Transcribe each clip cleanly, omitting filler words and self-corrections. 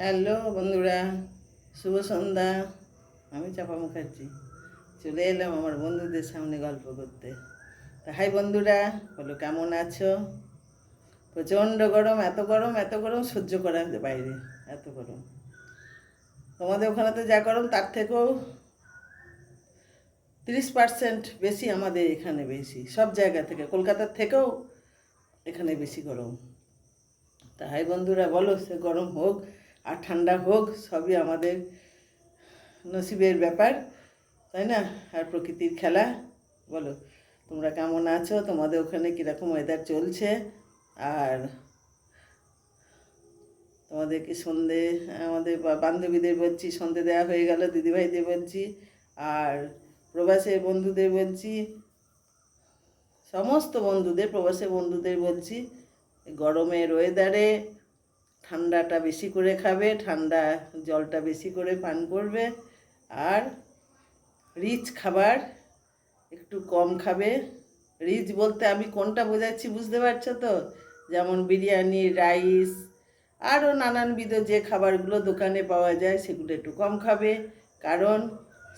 Hello বন্ধুরা, শুভ সন্ধ্যা। আমি চাপা মুখার্জি চলে এলাম আমার বন্ধুদের সামনে গল্প করতে। তা হাই বন্ধুরা, বলো কেমন আছো? প্রচণ্ড গরম, এত গরম এত গরম সহ্য করা বাইরে, এত গরম। তোমাদের ওখানে তো যা গরম তার থেকেও 30% বেশি আমাদের এখানে, বেশি সব জায়গা থেকে, কলকাতার থেকেও এখানে বেশি গরম। তা হাই বন্ধুরা, বলো সে গরম হোক আর ঠান্ডা হোক, সবই আমাদের নসিবের ব্যাপার, তাই না? আর প্রকৃতির খেলা। বলো তোমরা কেমন আছো? তোমাদের ওখানে কীরকম ওয়েদার চলছে? আর তোমাদেরকে সন্ধে, আমাদের বান্ধবীদের বলছি সন্ধে দেওয়া হয়ে গেল, দিদিভাইদের বলছি, আর প্রবাসের বন্ধুদের বলছি, সমস্ত বন্ধুদের, প্রবাসের বন্ধুদের বলছি, গরমের ওয়েদারে ঠান্ডাটা বেশি করে খাবে, ঠান্ডা জলটা বেশি করে পান করবে, আর রিচ খাবার একটু কম খাবে। রিচ বলতে আমি কোনটা বোঝাচ্ছি বুঝতে পারছো তো? যেমন বিরিয়ানি, রাইস, আরও নানানবিধ যে খাবারগুলো দোকানে পাওয়া যায় সেগুলো একটু কম খাবে। কারণ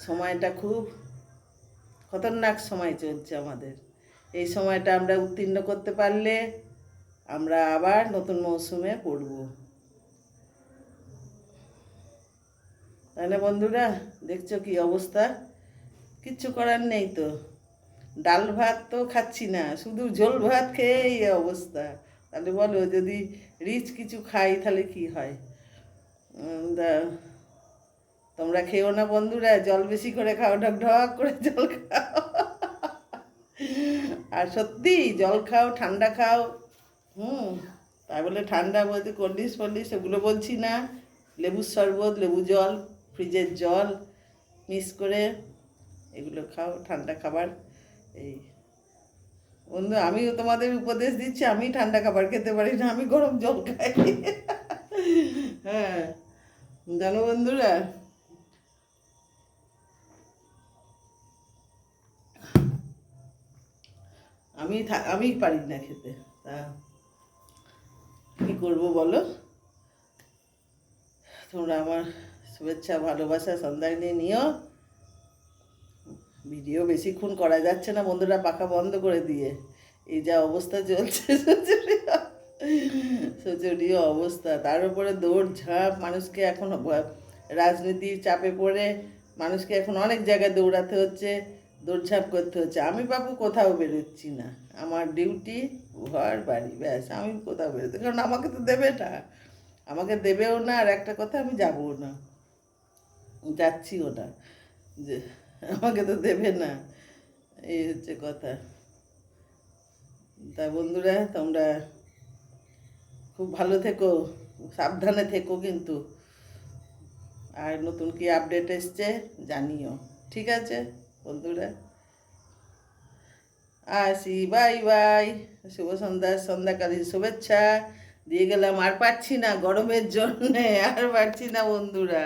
সময়টা খুব খতরনাক সময় চলছে আমাদের। এই সময়টা আমরা উত্তীর্ণ করতে পারলে আমরা আবার নতুন মৌসুমে পড়ব, তাই না বন্ধুরা? দেখছো কি অবস্থা? কিচ্ছু করার নেই তো, ডাল ভাত তো খাচ্ছি না, শুধু ঝোল ভাত খেয়ে এই অবস্থা। তাহলে বলো, যদি রিচ কিছু খাই তাহলে কি হয়? তোমরা খেও না বন্ধুরা, জল বেশি করে খাও, ঢক ঢক করে জল খাও। আর সত্যি জল খাও, ঠান্ডা খাও। তাই বলে ঠান্ডা বলতে কোল্ড ড্রিঙ্কস ফোল্ড সেগুলো বলছি না। লেবুর শরবত, লেবু জল, ফ্রিজের জল মিক্স করে এগুলো খাও, ঠান্ডা খাবার। এই বন্ধু, আমিও তোমাদের উপদেশ দিচ্ছি, আমি ঠান্ডা খাবার খেতে পারি না, আমি গরম জল খাই। হ্যাঁ, জানো বন্ধুরা, আমি পারি না খেতে। তা কী করবো বলো? তোমরা আমার শুভেচ্ছা ভালোবাসা সন্ধ্যায় নিও। ভিডিও বেশিক্ষণ করা যাচ্ছে না বন্ধুরা, পাখা বন্ধ করে দিয়ে, এই যা অবস্থা চলছে, শোচনীয় অবস্থা। তার উপরে দৌড়ঝাঁপ, মানুষকে এখন রাজনীতির চাপে পড়ে মানুষকে এখন অনেক জায়গায় দৌড়াতে হচ্ছে, দৌড়ঝাঁপ করতে হচ্ছে। আমি বাবু কোথাও বেরোচ্ছি না, আমার ডিউটি ঘর বাড়ি, ব্যাস। আমি কোথাও বেরোতে, কারণ আমাকে তো দেবে না, আমাকে দেবেও না, আর একটা কথা আমি যাবও না, যাচ্ছিও না, যে আমাকে তো দেবে না, এই হচ্ছে কথা। তা বন্ধুরা, তোমরা খুব ভালো থেকো, সাবধানে থেকো কিন্তু। আর নতুন কি আপডেট এসছে জানিও, ঠিক আছে বন্ধুরা? আসি, বাই বাই। শুভ সন্ধ্যা, সন্ধ্যাকালীন শুভেচ্ছা দিয়ে গেলাম। আর পারছি না গরমের জন্যে, আর পারছি না বন্ধুরা।